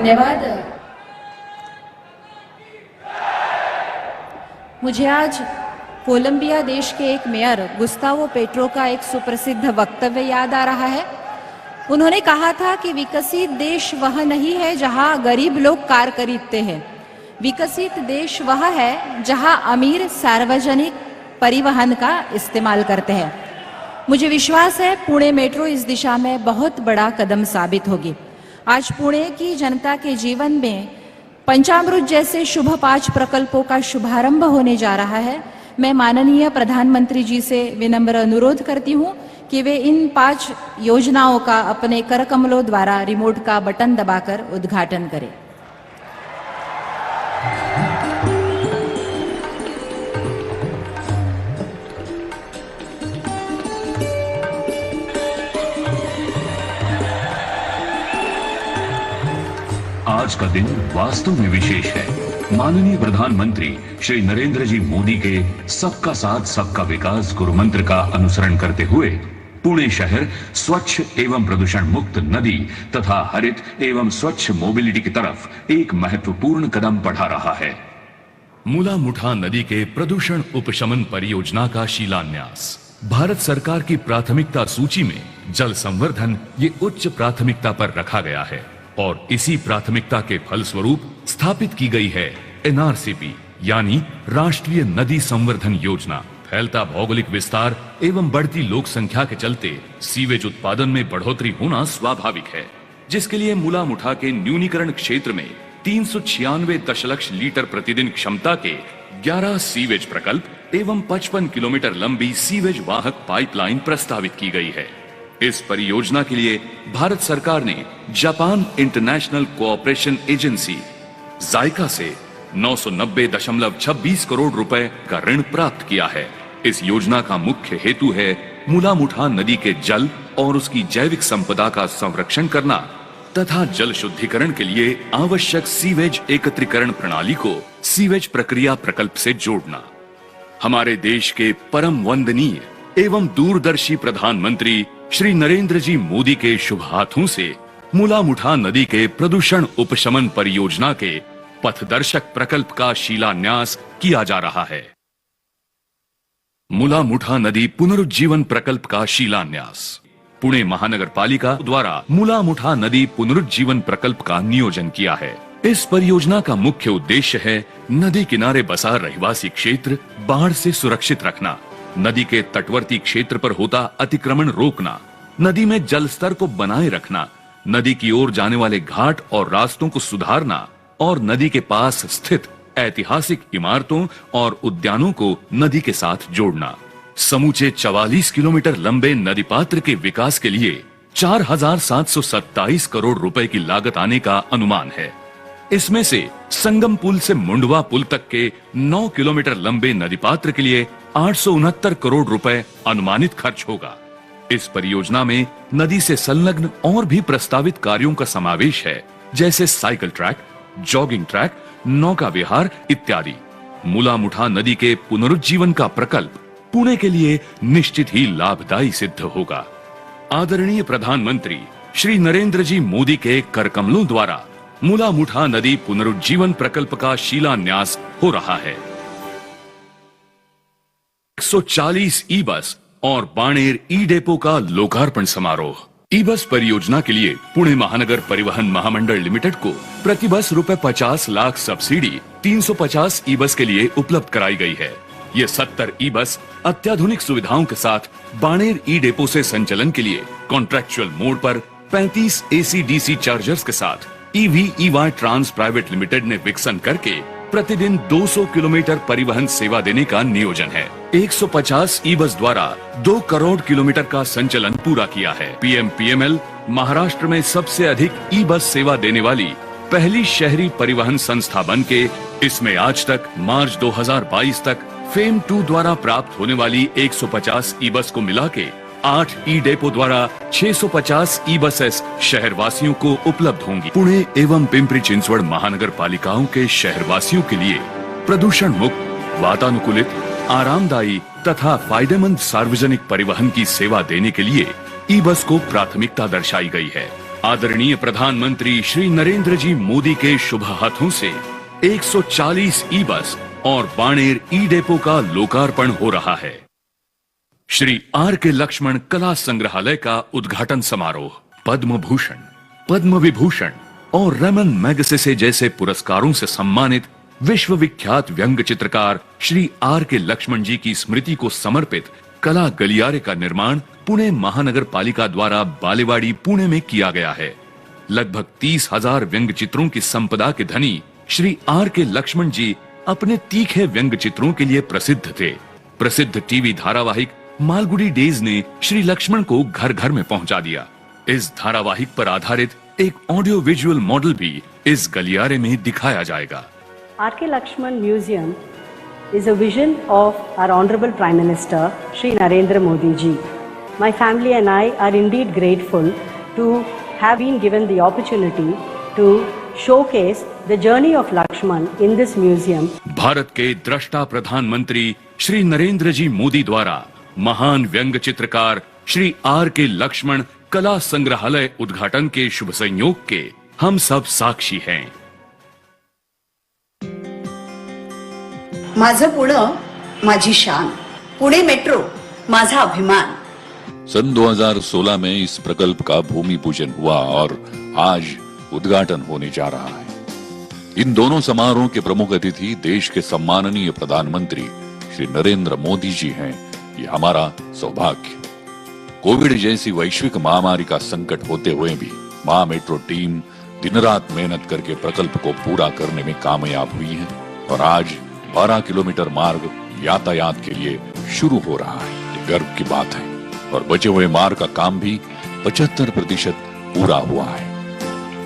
धन्यवाद। मुझे आज कोलंबिया देश के एक मेयर गुस्तावो पेट्रो का एक सुप्रसिद्ध वक्तव्य याद आ रहा है। उन्होंने कहा था कि विकसित देश वह नहीं है जहां गरीब लोग कार खरीदते हैं, विकसित देश वह है जहां अमीर सार्वजनिक परिवहन का इस्तेमाल करते हैं। मुझे विश्वास है पुणे मेट्रो इस दिशा में बहुत बड़ा कदम साबित होगी। आज पुणे की जनता के जीवन में पंचामृत जैसे शुभ 5 प्रकल्पों का शुभारंभ होने जा रहा है। मैं माननीय प्रधानमंत्री जी से विनम्र अनुरोध करती हूं कि वे इन 5 योजनाओं का अपने करकमलों द्वारा रिमोट का बटन दबाकर उद्घाटन करें। आज का दिन वास्तव में विशेष है। माननीय प्रधानमंत्री श्री नरेंद्र जी मोदी के सबका साथ सबका विकास गुरु मंत्र का अनुसरण करते हुए पुणे शहर स्वच्छ एवं प्रदूषण मुक्त नदी तथा हरित एवं स्वच्छ मोबिलिटी की तरफ एक महत्वपूर्ण कदम बढ़ा रहा है। मुला मुठा नदी के प्रदूषण उपशमन परियोजना का शिलान्यास। भारत सरकार की प्राथमिकता सूची में जल संवर्धन ये उच्च प्राथमिकता पर रखा गया है और इसी प्राथमिकता के फलस्वरूप स्थापित की गई है एनआरसीपी यानी राष्ट्रीय नदी संवर्धन योजना। फैलता भौगोलिक विस्तार एवं बढ़ती लोक संख्या के चलते सीवेज उत्पादन में बढ़ोतरी होना स्वाभाविक है, जिसके लिए मुला मुठा के न्यूनीकरण क्षेत्र में 396 दशलक्ष लीटर प्रतिदिन क्षमता के 11 सीवेज प्रकल्प एवं 55 किलोमीटर लंबी सीवेज वाहक पाइपलाइन प्रस्तावित की गई है। इस परियोजना के लिए भारत सरकार ने जापान इंटरनेशनल कोऑपरेशन एजेंसी जायका से 990.26 करोड़ रुपए का ऋण प्राप्त किया है। इस योजना का मुख्य हेतु है मुला मुठा नदी के जल और उसकी जैविक संपदा का संरक्षण करना तथा जल शुद्धिकरण के लिए आवश्यक सीवेज एकत्रीकरण प्रणाली को सीवेज प्रक्रिया प्रकल्प से जोड़ना। हमारे देश के परम वंदनीय एवं दूरदर्शी प्रधानमंत्री श्री नरेंद्र जी मोदी के शुभ हाथों से मुला मुठा नदी के प्रदूषण उपशमन परियोजना के पथदर्शक प्रकल्प का शिलान्यास किया जा रहा है। मुला मुठा नदी पुनरुज्जीवन प्रकल्प का शिलान्यास। पुणे महानगर पालिका द्वारा मुला मुठा नदी पुनरुज्जीवन प्रकल्प का नियोजन किया है। इस परियोजना का मुख्य उद्देश्य है नदी किनारे बसा रहवासी क्षेत्र बाढ़ से सुरक्षित रखना, नदी के तटवर्ती क्षेत्र पर होता अतिक्रमण रोकना, नदी में जल स्तर को बनाए रखना, नदी की ओर जाने वाले घाट और रास्तों को सुधारना और नदी के पास स्थित ऐतिहासिक इमारतों और उद्यानों को नदी के साथ जोड़ना। समूचे 44 किलोमीटर लंबे नदी पात्र के विकास के लिए 4,727 करोड़ रुपए की लागत आने का अनुमान है। इसमें से संगम पुल से मुंडवा पुल तक के 9 किलोमीटर लंबे नदी पात्र के लिए 869 करोड़ रुपए अनुमानित खर्च होगा। इस परियोजना में नदी से संलग्न और भी प्रस्तावित कार्यों का समावेश है, जैसे साइकिल ट्रैक, जॉगिंग ट्रैक, नौका विहार इत्यादि। मुला मुठा नदी के पुनरुज्जीवन का प्रकल्प पुणे के लिए निश्चित ही लाभदायी सिद्ध होगा। आदरणीय प्रधानमंत्री श्री नरेंद्र जी मोदी के करकमलों द्वारा मुला मुठा नदी पुनरुज्जीवन प्रकल्प का शिलान्यास हो रहा है। 140 ई बस और बाणेर ई डेपो का लोकार्पण समारोह। ई बस परियोजना के लिए पुणे महानगर परिवहन महामंडल लिमिटेड को प्रति बस ₹50 लाख सब्सिडी 350 ई बस के लिए उपलब्ध कराई गई है। ये 70 ई बस अत्याधुनिक सुविधाओं के साथ बाणेर ई डेपो से संचालन के लिए कॉन्ट्रैक्चुअल मोड पर 35 AC/DC चार्जर्स के साथ EVEY ट्रांस प्राइवेट लिमिटेड ने विकसन करके प्रतिदिन 200 किलोमीटर परिवहन सेवा देने का नियोजन है। 150 ई बस द्वारा 2 करोड़ किलोमीटर का संचालन पूरा किया है। PMPML महाराष्ट्र में सबसे अधिक ई बस सेवा देने वाली पहली शहरी परिवहन संस्था बनके इसमें आज तक मार्च 2022 तक फेम 2 द्वारा प्राप्त होने वाली 150 ई बस को मिला के 8 ई डेपो द्वारा 650 ई बसेस शहरवासियों को उपलब्ध होंगी। पुणे एवं पिंपरी चिंचवड़ महानगर पालिकाओं के शहरवासियों के लिए प्रदूषण मुक्त, वातानुकूलित, आरामदायी तथा फायदेमंद सार्वजनिक परिवहन की सेवा देने के लिए ई बस को प्राथमिकता दर्शाई गई है। आदरणीय प्रधानमंत्री श्री नरेंद्र जी मोदी के शुभ हाथों से 140 ई बस और बाणेर ई डेपो का लोकार्पण हो रहा है। श्री आर के लक्ष्मण कला संग्रहालय का उद्घाटन समारोह पद्म भूषण, पद्म विभूषण और रमन मैगसेसे जैसे पुरस्कारों से सम्मानित विश्व विख्यात व्यंग चित्रकार श्री आर के लक्ष्मण जी की स्मृति को समर्पित कला गलियारे का निर्माण पुणे महानगर पालिका द्वारा बालेवाड़ी पुणे में किया गया है। लगभग 30,000 व्यंग चित्रों की संपदा के धनी श्री आर के लक्ष्मण जी अपने तीखे व्यंग चित्रों के लिए प्रसिद्ध थे। प्रसिद्ध टीवी धारावाहिक मालगुडी डेज ने श्री लक्ष्मण को घर घर में पहुंचा दिया। इस धारावाहिक पर आधारित एक ऑडियो विजुअल मॉडल भी इस गलियारे में दिखाया जाएगा। R.K. Lakshman Museum is a vision of our Honorable Prime Minister Shri Narendra Modi ji. My family and I are indeed grateful to have been given the opportunity to showcase the journey of Lakshman in this museum. Bharat के दृष्टा प्रधानमंत्री श्री नरेंद्र जी मोदी द्वारा महान व्यंग चित्रकार Shri are के लक्ष्मण कला संग्रहालय उद्घाटन के शुभ संयोग के हम सब साक्षी हैं। माझं पुणे माझी शान, पुणे मेट्रो माझा अभिमान। सन 2016 में इस प्रकल्प का भूमि पूजन हुआ और आज उद्घाटन होने जा रहा है। इन दोनों समारोह के प्रमुख अतिथि देश के सम्माननीय प्रधानमंत्री श्री नरेंद्र मोदी जी हैं। ये हमारा सौभाग्य। कोविड जैसी वैश्विक महामारी का संकट होते हुए भी महा मेट्रो टीम दिन रात मेहनत करके प्रकल्प को पूरा करने में कामयाब हुई है और आज 12 किलोमीटर मार्ग यातायात के लिए शुरू हो रहा है। ये गर्व की बात है और बचे हुए मार्ग का काम भी 75% पूरा हुआ है।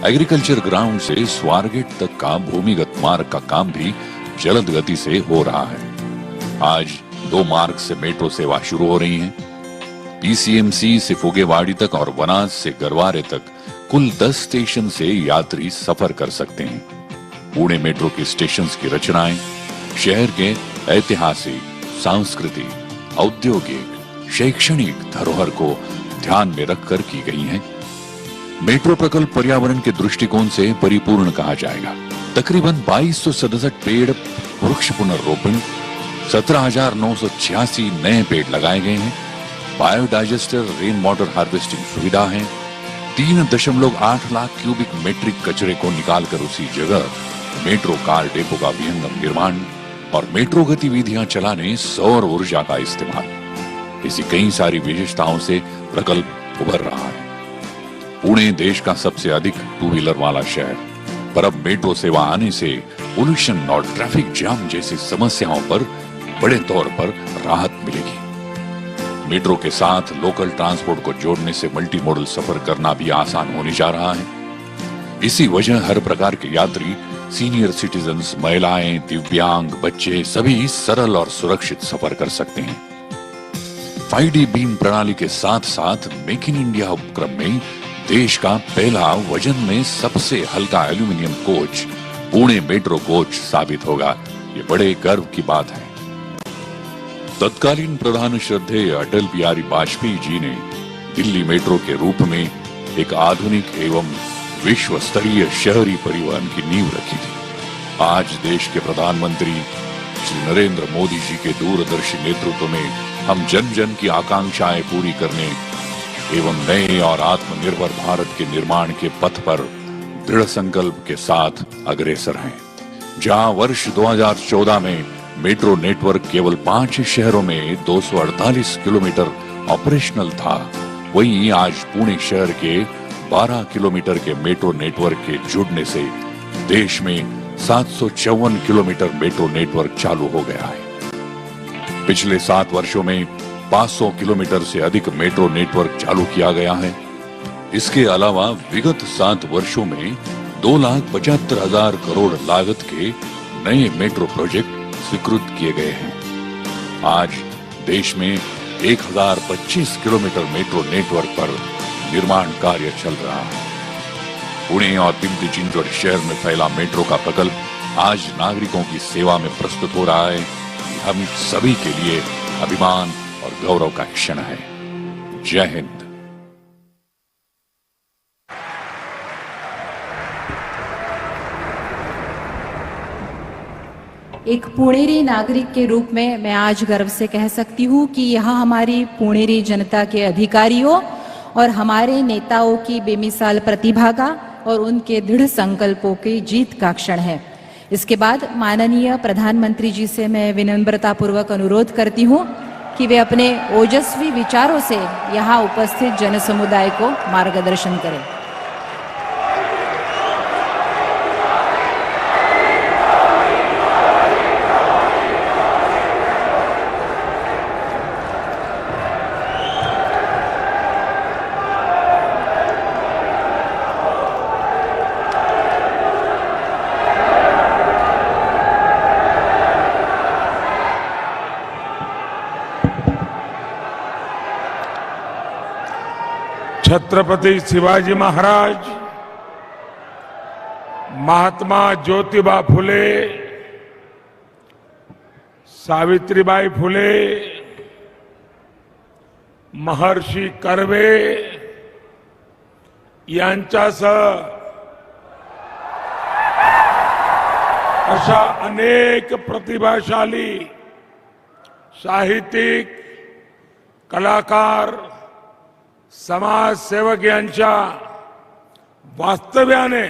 एग्रीकल्चर ग्राउंड से स्वारगेट तक का भूमिगत मार्ग का काम भी जल्द गति से हो रहा है। आज 2 मार्ग से मेट्रो सेवा शुरू हो रही है। पीसीएमसी से फुगेवाड़ी तक और वनाज से गरवारे तक कुल 10 स्टेशन से यात्री सफर कर सकते हैं। पुणे मेट्रो के स्टेशन की रचनाएं शहर के ऐतिहासिक, सांस्कृतिक, औद्योगिक, शैक्षणिक धरोहर को ध्यान में रखकर की गई हैं। मेट्रो प्रकल्प पर्यावरण के दृष्टिकोण से परिपूर्ण कहा जाएगा। तकरीबन 2267 पेड़ वृक्ष पुनर्रोपण, 17,986 नए पेड़ लगाए गए हैं। बायोडाइजेस्टर रेन वाटर हार्वेस्टिंग सुविधा है। 3.8 लाख क्यूबिक मीट्रिक कचरे को निकालकर उसी जगह मेट्रो कार डेपो का विहंगम निर्माण और मेट्रो गतिविधियां चलाने सौर ऊर्जा का इस्तेमाल, ऐसी कई सारी विशेषताओं से प्रकल्प उभर रहा है। पुणे देश का सबसे अधिक 2 व्हीलर वाला शहर, पर अब मेट्रो सेवा आने से पोल्यूशन और ट्रैफिक जाम जैसी समस्याओं पर बड़े तौर पर राहत मिलेगी। मेट्रो के साथ लोकल ट्रांसपोर्ट को जोड़ने से मल्टी मॉडल सफर करना भी आसान होने जा रहा है। इसी वजह हर प्रकार के यात्री, सीनियर सिटीजन्स, महिलाएं, दिव्यांग, बच्चे सभी सरल और सुरक्षित सफर कर सकते हैं। 5D बीम प्रणाली के साथ साथ मेक इन इंडिया उपक्रम में देश का पहला वजन में सबसे हल्का aluminium coach Pune metro coach साबित होगा। ये बड़े गर्व की बात है। तत्कालीन प्रधान श्रद्धेय अटल बिहारी वाजपेयी जी ने दिल्ली मेट्रो के रूप में एक आधुनिक एवं विश्व स्तरीय शहरी परिवहन की नींव रखी थी। आज देश के प्रधानमंत्री श्री नरेंद्र मोदी जी के दूरदर्शी नेतृत्व में हम जन जन की आकांक्षाएं पूरी करने एवं नए और आत्मनिर्भर भारत के निर्माण के पथ पर दृढ़ संकल्प के साथ अग्रसर हैं। जहां वर्ष 2014 में मेट्रो नेटवर्क केवल 5 शहरों में 248 किलोमीटर ऑपरेशनल था, वहीं आज पुणे शहर के 12 किलोमीटर के मेट्रो नेटवर्क के जुड़ने से देश में 754 किलोमीटर मेट्रो नेटवर्क चालू हो गया है। पिछले 7 वर्षों में 500 किलोमीटर से अधिक मेट्रो नेटवर्क चालू किया गया है। इसके अलावा विगत 7 वर्षों में 2,75,000 करोड़ लागत के नए मेट्रो प्रोजेक्ट स्वीकृत किए गए हैं। आज देश में 1025 किलोमीटर मेट्रो नेटवर्क पर निर्माण कार्य चल रहा है। पुणे और पिंपरी चिंचवड शहर में फैला मेट्रो का प्रकल्प आज नागरिकों की सेवा में प्रस्तुत हो रहा है। हम सभी के लिए अभिमान और गौरव का क्षण है। जय हिंद। एक पुणेरी नागरिक के रूप में मैं आज गर्व से कह सकती हूँ कि यह हमारी पुणेरी जनता के अधिकारियों और हमारे नेताओं की बेमिसाल प्रतिभा का और उनके दृढ़ संकल्पों की जीत का क्षण है। इसके बाद माननीय प्रधानमंत्री जी से मैं विनम्रतापूर्वक अनुरोध करती हूँ कि वे अपने ओजस्वी विचारों से यहाँ उपस्थित जनसमुदाय को मार्गदर्शन करें। छत्रपति शिवाजी महाराज, महात्मा ज्योतिबा फुले, सावित्रीबाई फुले, महर्षी कर्वे यांच्यासह अशा अनेक प्रतिभाशाली साहित्यिक, कलाकार, समाजसेवक यांच्या वास्तव्याने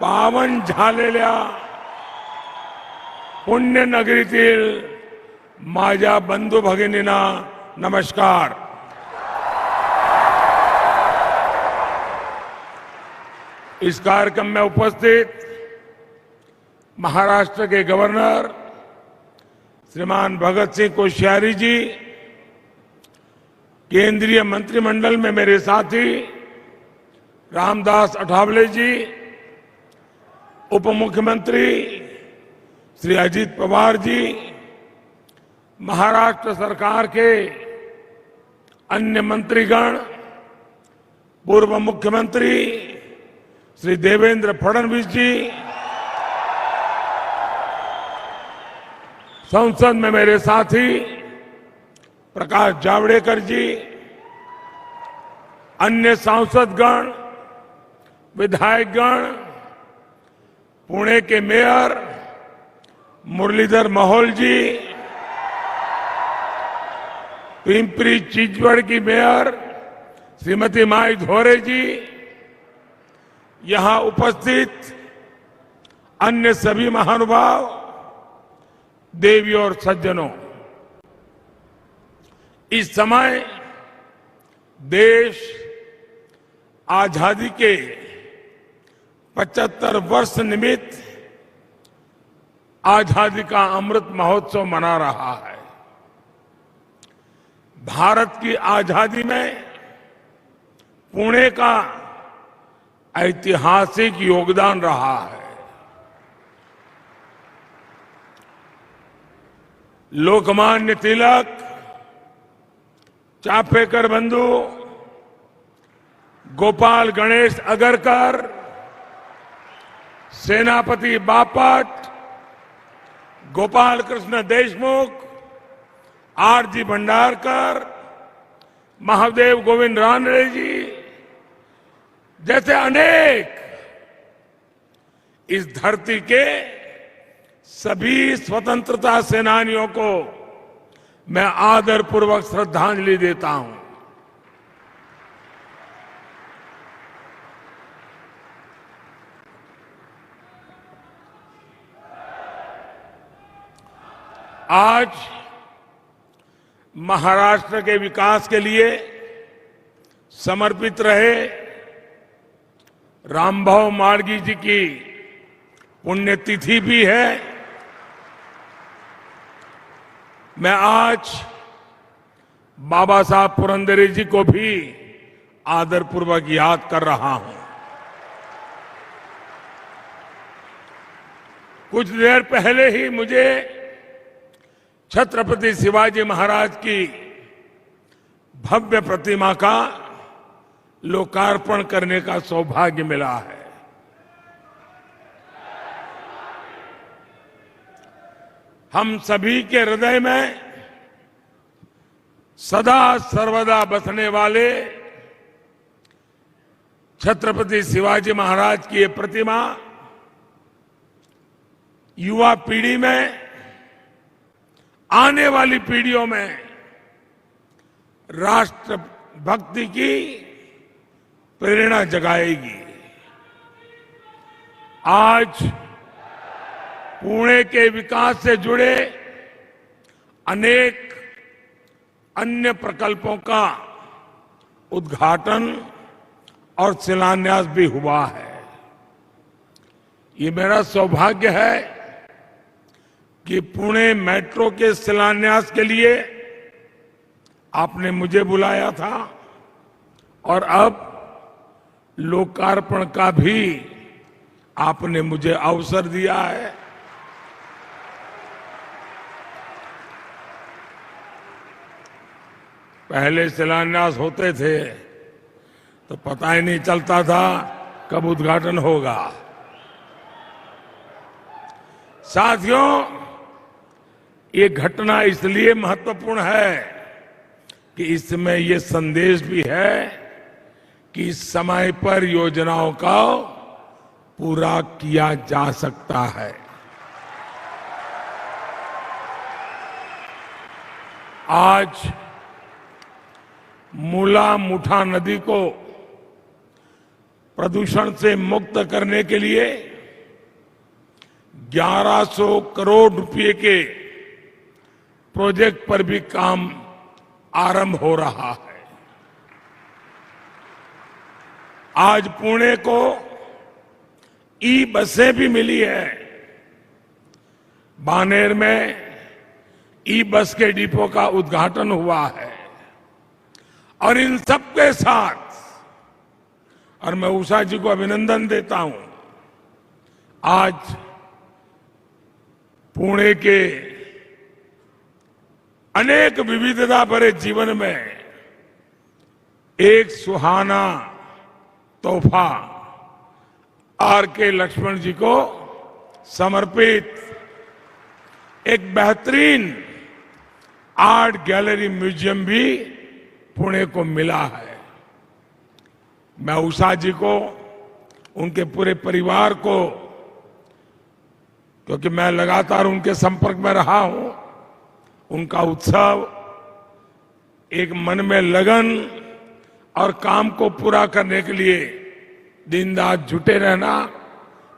पावन झालेल्या पुण्यनगरीतील माझ्या बंधू भगिनींना नमस्कार। इस कार्यक्रम में उपस्थित महाराष्ट्र के गवर्नर श्रीमान भगत सिंह कोश्यारी जी, केंद्रीय मंत्रिमंडल में मेरे साथी रामदास अठावले जी, उप मुख्यमंत्री श्री अजित पवार जी, महाराष्ट्र सरकार के अन्य मंत्रीगण, पूर्व मुख्यमंत्री श्री देवेंद्र फडणवीस जी, संसद में मेरे साथी प्रकाश जावड़ेकर जी, अन्य सांसदगण, विधायकगण, पुणे के मेयर मुरलीधर मोहोल जी, पिंपरी चिंचवड़ की मेयर श्रीमती माई धोरे जी, यहां उपस्थित अन्य सभी महानुभाव, देवी और सज्जनों, इस समय देश आजादी के 75 वर्ष निमित्त आजादी का अमृत महोत्सव मना रहा है। भारत की आजादी में पुणे का ऐतिहासिक योगदान रहा है। लोकमान्य तिलक, चापेकर बंधु, गोपाल गणेश अगरकर, सेनापति बापट, गोपाल कृष्ण देशमुख, आरजी भंडारकर, महादेव गोविंद रानडे जी जैसे अनेक इस धरती के सभी स्वतंत्रता सेनानियों को मैं आदरपूर्वक श्रद्धांजलि देता हूं। आज महाराष्ट्र के विकास के लिए समर्पित रहे रामभाऊ माडगी जी की पुण्यतिथि भी है। मैं आज बाबा साहब पुरंदरे जी को भी आदरपूर्वक याद कर रहा हूं। कुछ देर पहले ही मुझे छत्रपति शिवाजी महाराज की भव्य प्रतिमा का लोकार्पण करने का सौभाग्य मिला है। हम सभी के हृदय में सदा सर्वदा बसने वाले छत्रपति शिवाजी महाराज की ये प्रतिमा युवा पीढ़ी में, आने वाली पीढ़ियों में राष्ट्र भक्ति की प्रेरणा जगाएगी। आज पुणे के विकास से जुड़े अनेक अन्य प्रकल्पों का उद्घाटन और शिलान्यास भी हुआ है। ये मेरा सौभाग्य है कि पुणे मेट्रो के शिलान्यास के लिए आपने मुझे बुलाया था और अब लोकार्पण का भी आपने मुझे अवसर दिया है। पहले शिलान्यास होते थे तो पता ही नहीं चलता था कब उद्घाटन होगा। साथियों, ये घटना इसलिए महत्वपूर्ण है कि इसमें ये संदेश भी है कि समय पर योजनाओं का पूरा किया जा सकता है। आज मूला मुठा नदी को प्रदूषण से मुक्त करने के लिए 1100 करोड़ रुपए के प्रोजेक्ट पर भी काम आरंभ हो रहा है। आज पुणे को ई बसें भी मिली है। बानेर में ई बस के डिपो का उद्घाटन हुआ है और इन सबके साथ, और मैं उषा जी को अभिनंदन देता हूं, आज पुणे के अनेक विविधता भरे जीवन में एक सुहाना तोहफा आर के लक्ष्मण जी को समर्पित एक बेहतरीन आर्ट गैलरी म्यूजियम भी पुणे को मिला है। मैं उषा जी को, उनके पूरे परिवार को, क्योंकि मैं लगातार उनके संपर्क में रहा हूं, उनका उत्सव, एक मन में लगन और काम को पूरा करने के लिए दिन रात जुटे रहना,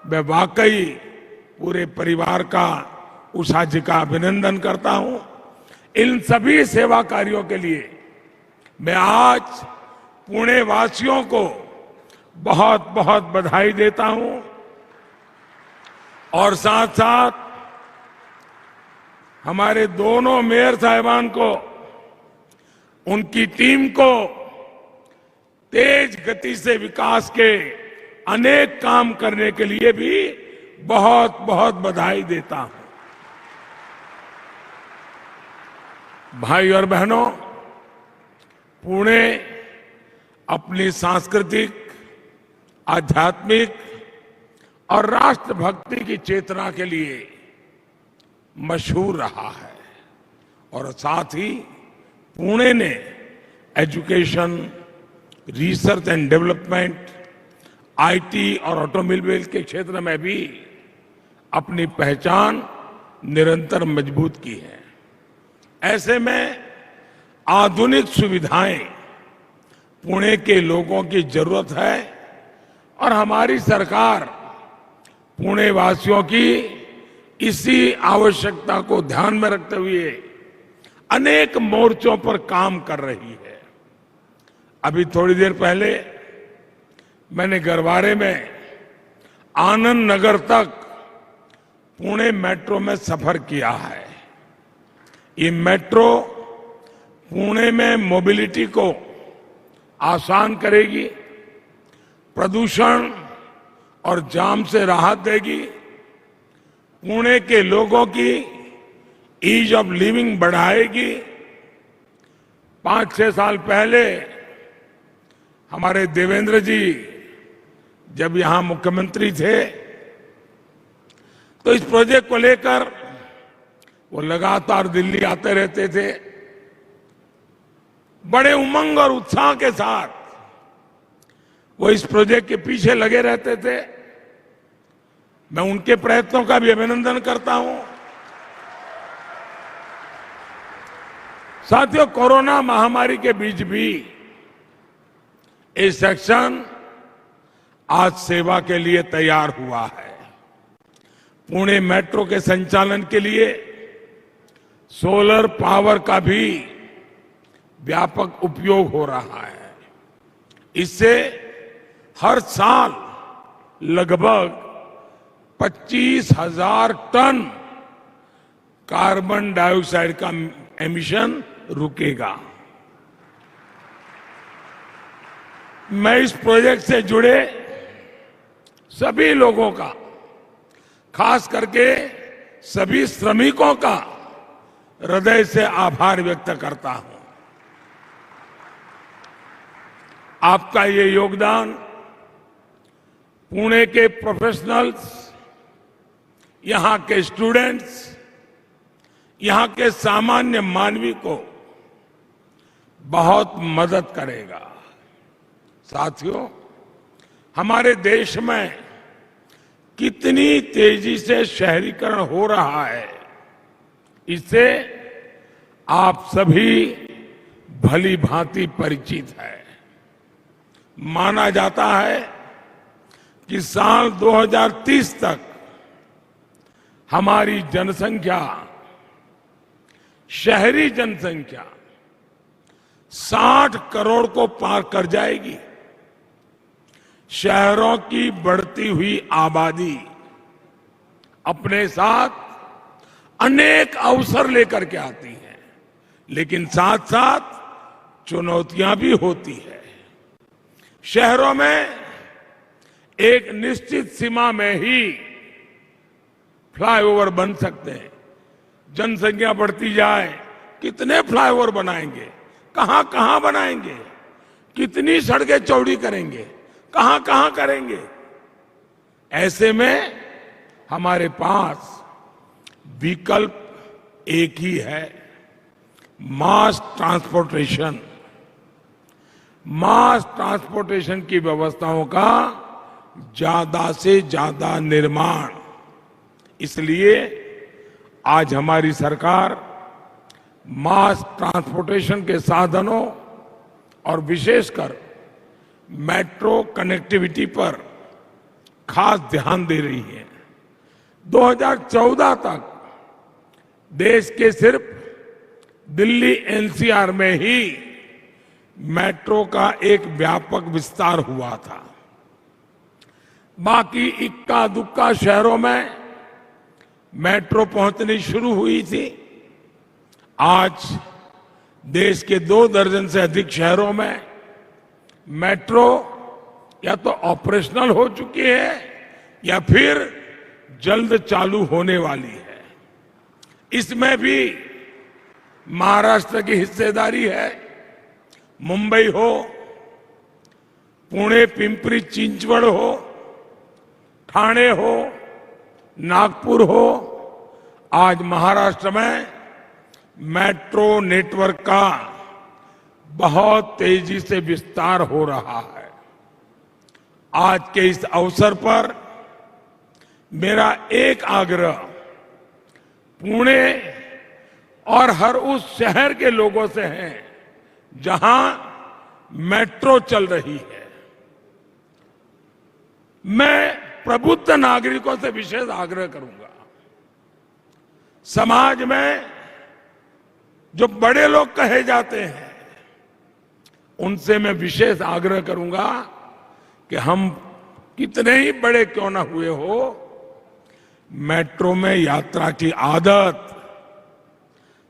मैं वाकई पूरे परिवार का, उषा जी का अभिनंदन करता हूं। इन सभी सेवा कार्यों के लिए मैं आज पुणे वासियों को बहुत बहुत बधाई देता हूं और साथ साथ हमारे दोनों मेयर साहिबान को, उनकी टीम को तेज गति से विकास के अनेक काम करने के लिए भी बहुत बहुत बधाई देता हूं। भाई और बहनों, पुणे अपनी सांस्कृतिक, आध्यात्मिक और राष्ट्रभक्ति की चेतना के लिए मशहूर रहा है और साथ ही पुणे ने education, research and development, IT और ऑटोमोबाइल के क्षेत्र में भी अपनी पहचान निरंतर मजबूत की है। ऐसे में आधुनिक सुविधाएं पुणे के लोगों की जरूरत है और हमारी सरकार पुणे वासियों की इसी आवश्यकता को ध्यान में रखते हुए अनेक मोर्चों पर काम कर रही है। अभी थोड़ी देर पहले मैंने गरवारे में आनंद नगर तक पुणे मेट्रो में सफर किया है। ये मेट्रो पुणे में मोबिलिटी को आसान करेगी, प्रदूषण और जाम से राहत देगी, पुणे के लोगों की ईज ऑफ लिविंग बढ़ाएगी। 5-6 साल पहले हमारे देवेंद्र जी जब यहां मुख्यमंत्री थे तो इस प्रोजेक्ट को लेकर वो लगातार दिल्ली आते रहते थे। बड़े उमंग और उत्साह के साथ वो इस प्रोजेक्ट के पीछे लगे रहते थे। मैं उनके प्रयत्नों का भी अभिनंदन करता हूं। साथियों, कोरोना महामारी के बीच भी ये सेक्शन आज सेवा के लिए तैयार हुआ है। पुणे मेट्रो के संचालन के लिए सोलर पावर का भी व्यापक उपयोग हो रहा है। इससे हर साल लगभग 25,000 टन कार्बन डाइऑक्साइड का एमिशन रुकेगा। मैं इस प्रोजेक्ट से जुड़े सभी लोगों का, खास करके सभी श्रमिकों का हृदय से आभार व्यक्त करता हूं। आपका ये योगदान पुणे के प्रोफेशनल्स, यहां के स्टूडेंट्स, यहां के सामान्य मानवी को बहुत मदद करेगा। साथियों, हमारे देश में कितनी तेजी से शहरीकरण हो रहा है, इससे आप सभी भली भांति परिचित है। माना जाता है कि साल 2030 तक हमारी जनसंख्या, शहरी जनसंख्या 60 करोड़ को पार कर जाएगी। शहरों की बढ़ती हुई आबादी अपने साथ अनेक अवसर लेकर के आती है, लेकिन साथ साथ चुनौतियां भी होती है। शहरों में एक निश्चित सीमा में ही फ्लाईओवर बन सकते हैं। जनसंख्या बढ़ती जाए, कितने फ्लाईओवर बनाएंगे, कहां कहां बनाएंगे, कितनी सड़कें चौड़ी करेंगे, कहां कहां करेंगे। ऐसे में हमारे पास विकल्प एक ही है, मास ट्रांसपोर्टेशन। मास ट्रांसपोर्टेशन की व्यवस्थाओं का ज्यादा से ज्यादा निर्माण। इसलिए आज हमारी सरकार मास ट्रांसपोर्टेशन के साधनों और विशेषकर मेट्रो कनेक्टिविटी पर खास ध्यान दे रही है। 2014 तक देश के सिर्फ दिल्ली एनसीआर में ही मेट्रो का एक व्यापक विस्तार हुआ था। बाकी इक्का दुक्का शहरों में मेट्रो पहुंचनी शुरू हुई थी। आज देश के 2 दर्जन से अधिक शहरों में मेट्रो या तो ऑपरेशनल हो चुकी है या फिर जल्द चालू होने वाली है। इसमें भी महाराष्ट्र की हिस्सेदारी है। मुंबई हो, पुणे पिंपरी चिंचवड़ हो, ठाणे हो, नागपुर हो, आज महाराष्ट्र में मेट्रो नेटवर्क का बहुत तेजी से विस्तार हो रहा है। आज के इस अवसर पर मेरा एक आग्रह पुणे और हर उस शहर के लोगों से है जहां मेट्रो चल रही है। मैं प्रबुद्ध नागरिकों से विशेष आग्रह करूंगा, समाज में जो बड़े लोग कहे जाते हैं उनसे मैं विशेष आग्रह करूंगा कि हम कितने ही बड़े क्यों ना हुए हो, मेट्रो में यात्रा की आदत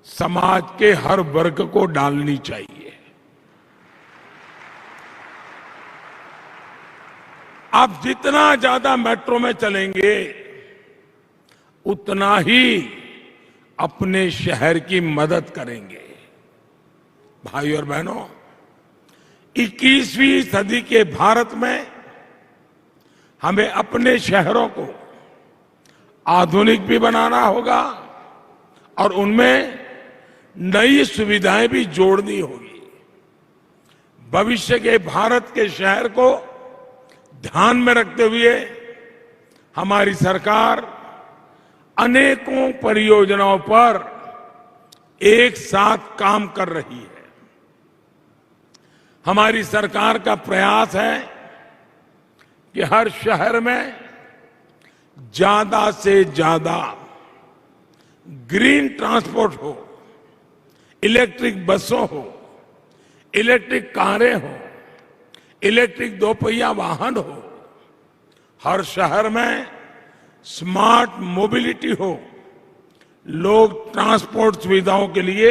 समाज के हर वर्ग को डालनी चाहिए। आप जितना ज्यादा मेट्रो में चलेंगे उतना ही अपने शहर की मदद करेंगे। भाई और बहनों, 21वीं सदी के भारत में हमें अपने शहरों को आधुनिक भी बनाना होगा और उनमें नई सुविधाएं भी जोड़नी होगी। भविष्य के भारत के शहर को ध्यान में रखते हुए हमारी सरकार अनेकों परियोजनाओं पर एक साथ काम कर रही है। हमारी सरकार का प्रयास है कि हर शहर में ज्यादा से ज्यादा ग्रीन ट्रांसपोर्ट हो, इलेक्ट्रिक बसों हो, इलेक्ट्रिक कारें हो, इलेक्ट्रिक दोपहिया वाहन हो, हर शहर में स्मार्ट मोबिलिटी हो, लोग ट्रांसपोर्ट सुविधाओं के लिए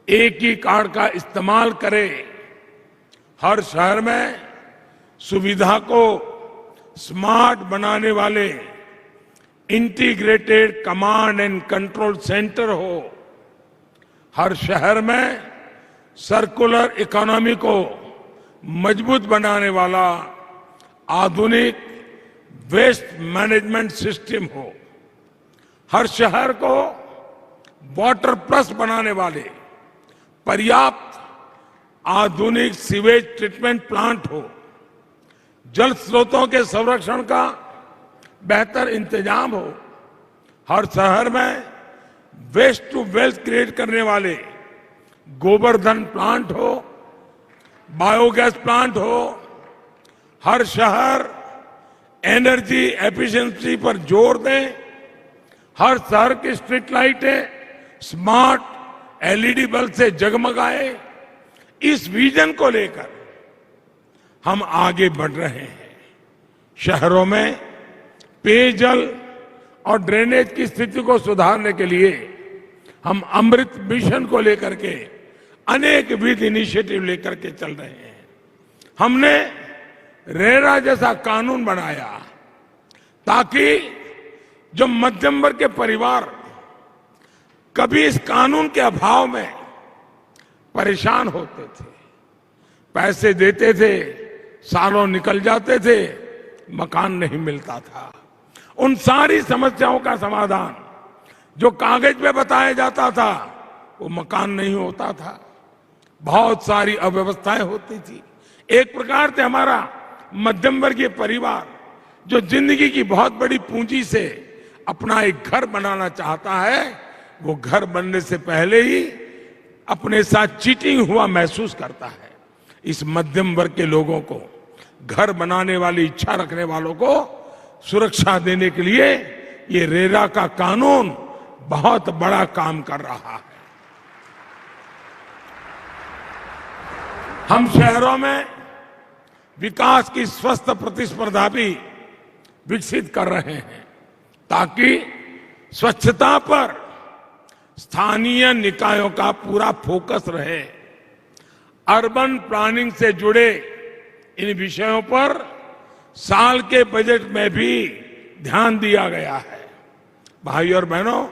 एक ही कार्ड का इस्तेमाल करें, हर शहर में सुविधा को स्मार्ट बनाने वाले integrated command and control centre हो, हर शहर में सर्कुलर इकोनॉमी को मजबूत बनाने वाला आधुनिक वेस्ट मैनेजमेंट सिस्टम हो, हर शहर को वाटर प्लस बनाने वाले पर्याप्त आधुनिक सीवेज ट्रीटमेंट प्लांट हो, जल स्रोतों के संरक्षण का बेहतर इंतजाम हो, हर शहर में वेस्ट टू वेल्थ क्रिएट करने वाले गोवर्धन प्लांट हो, बायोगैस प्लांट हो, हर शहर एनर्जी एफिशिएंसी पर जोर दें, हर शहर की स्ट्रीट लाइटें स्मार्ट एलईडी बल्ब से जगमगाए। इस विजन को लेकर हम आगे बढ़ रहे हैं। शहरों में पेयजल और ड्रेनेज की स्थिति को सुधारने के लिए हम अमृत मिशन को लेकर के अनेक विध इनिशिएटिव लेकर के चल रहे हैं। हमने रेरा जैसा कानून बनाया ताकि जो मध्यम वर्ग के परिवार कभी इस कानून के अभाव में परेशान होते थे, पैसे देते थे, सालों निकल जाते थे, मकान नहीं मिलता था, उन सारी समस्याओं का समाधान जो कागज पे बताया जाता था वो मकान नहीं होता था, बहुत सारी अव्यवस्थाएं होती थी। एक प्रकार से हमारा मध्यम वर्गीय परिवार जो जिंदगी की बहुत बड़ी पूंजी से अपना एक घर बनाना चाहता है, वो घर बनने से पहले ही अपने साथ चीटिंग हुआ महसूस करता है। इस मध्यम वर्ग के लोगों को, घर बनाने वाली इच्छा रखने वालों को सुरक्षा देने के लिए ये रेरा का कानून बहुत बड़ा काम कर रहा है। हम शहरों में विकास की स्वस्थ प्रतिस्पर्धा भी विकसित कर रहे हैं ताकि स्वच्छता पर स्थानीय निकायों का पूरा फोकस रहे। अर्बन प्लानिंग से जुड़े इन विषयों पर साल के बजट में भी ध्यान दिया गया है। भाई और बहनों,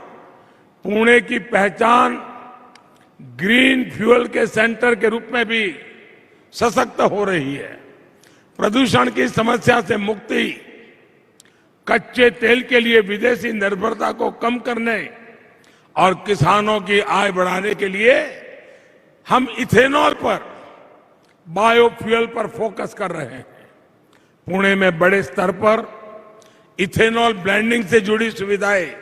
पुणे की पहचान ग्रीन फ्यूल के सेंटर के रूप में भी सशक्त हो रही है। प्रदूषण की समस्या से मुक्ति, कच्चे तेल के लिए विदेशी निर्भरता को कम करने और किसानों की आय बढ़ाने के लिए हम इथेनॉल पर, बायोफ्यूल पर फोकस कर रहे हैं। पुणे में बड़े स्तर पर इथेनॉल ब्लेंडिंग से जुड़ी सुविधाएं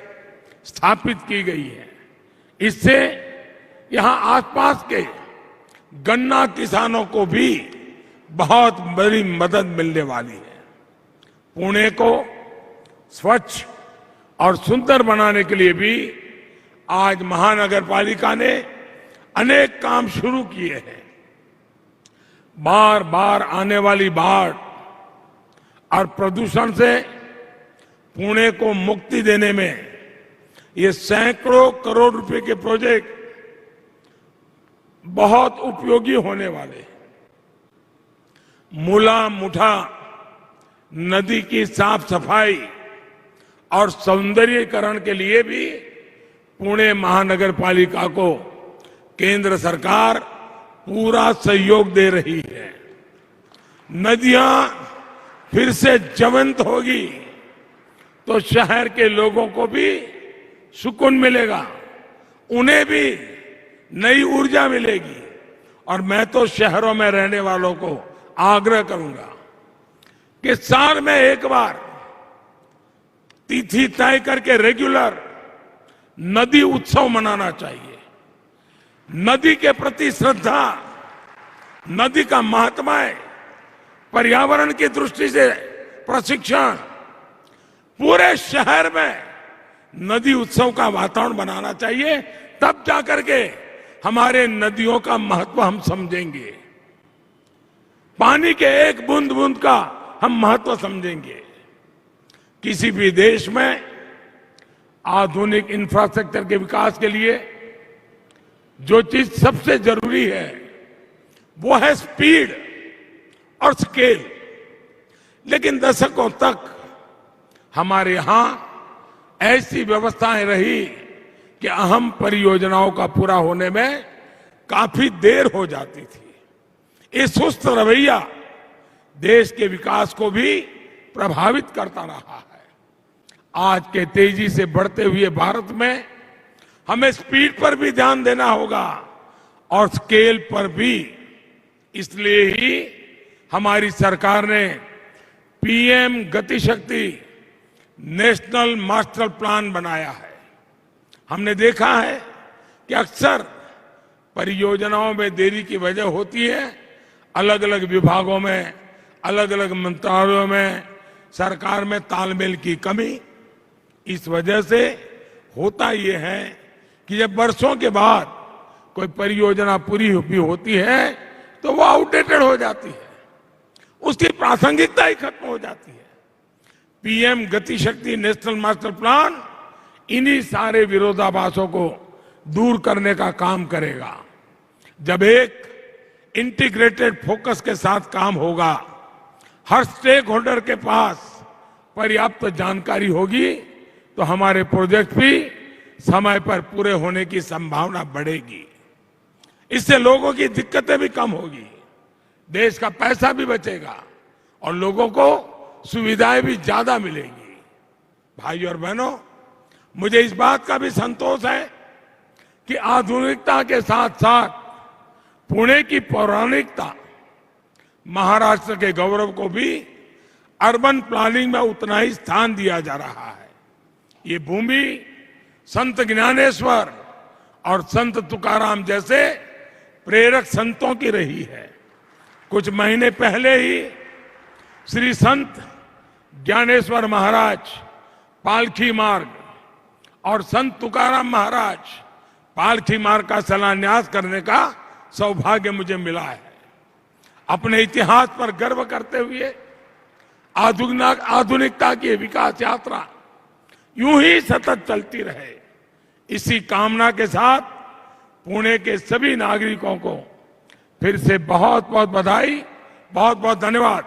स्थापित की गई है। इससे यहां आसपास के गन्ना किसानों को भी बहुत बड़ी मदद मिलने वाली है। पुणे को स्वच्छ और सुंदर बनाने के लिए भी आज महानगर पालिका ने अनेक काम शुरू किए हैं। बार बार आने वाली बाढ़ और प्रदूषण से पुणे को मुक्ति देने में ये सैकड़ों करोड़ रुपए के प्रोजेक्ट बहुत उपयोगी होने वाले हैं। मुला मुठा नदी की साफ सफाई और सौंदर्यीकरण के लिए भी पुणे महानगर पालिका को केंद्र सरकार पूरा सहयोग दे रही है। नदियां फिर से जीवंत होगी तो शहर के लोगों को भी सुकून मिलेगा, उन्हें भी नई ऊर्जा मिलेगी। और मैं तो शहरों में रहने वालों को आग्रह करूंगा कि साल में एक बार तिथि तय करके रेगुलर नदी उत्सव मनाना चाहिए। नदी के प्रति श्रद्धा, नदी का महात्म्य, पर्यावरण की दृष्टि से प्रशिक्षण, पूरे शहर में नदी उत्सव का वातावरण बनाना चाहिए। तब जाकर के हमारे नदियों का महत्व हम समझेंगे, पानी के एक बूंद बूंद का हम महत्व समझेंगे। किसी भी देश में आधुनिक इंफ्रास्ट्रक्चर के विकास के लिए जो चीज सबसे जरूरी है वो है स्पीड और स्केल। लेकिन दशकों तक हमारे यहां ऐसी व्यवस्थाएं रही कि अहम परियोजनाओं का पूरा होने में काफी देर हो जाती थी। ये सुस्त रवैया देश के विकास को भी प्रभावित करता रहा है। आज के तेजी से बढ़ते हुए भारत में हमें स्पीड पर भी ध्यान देना होगा और स्केल पर भी। इसलिए ही हमारी सरकार ने पीएम गति शक्ति नेशनल मास्टर प्लान बनाया है। हमने देखा है कि अक्सर परियोजनाओं में देरी की वजह होती है अलग अलग विभागों में, अलग अलग मंत्रालयों में, सरकार में तालमेल की कमी। इस वजह से होता यह है कि जब वर्षों के बाद कोई परियोजना पूरी भी होती है तो वो आउटडेटेड हो जाती है, उसकी प्रासंगिकता ही खत्म हो जाती है। पीएम गति शक्ति नेशनल मास्टर प्लान इन्हीं सारे विरोधाभासों को दूर करने का काम करेगा। जब एक इंटीग्रेटेड फोकस के साथ काम होगा, हर स्टेक होल्डर के पास पर्याप्त जानकारी होगी, तो हमारे प्रोजेक्ट भी समय पर पूरे होने की संभावना बढ़ेगी। इससे लोगों की दिक्कतें भी कम होगी, देश का पैसा भी बचेगा और लोगों को सुविधाएं भी ज्यादा मिलेगी। भाइयों और बहनों, मुझे इस बात का भी संतोष है कि आधुनिकता के साथ साथ पुणे की पौराणिकता, महाराष्ट्र के गौरव को भी अर्बन प्लानिंग में उतना ही स्थान दिया जा रहा है। ये भूमि संत ज्ञानेश्वर और संत तुकाराम जैसे प्रेरक संतों की रही है। कुछ महीने पहले ही श्री संत ज्ञानेश्वर महाराज पालखी मार्ग और संत तुकाराम महाराज पालखी मार्ग का शिलान्यास करने का सौभाग्य मुझे मिला है। अपने इतिहास पर गर्व करते हुए आधुनिकता की विकास यात्रा यूं ही सतत चलती रहे, इसी कामना के साथ पुणे के सभी नागरिकों को फिर से बहुत बहुत बधाई, बहुत बहुत धन्यवाद।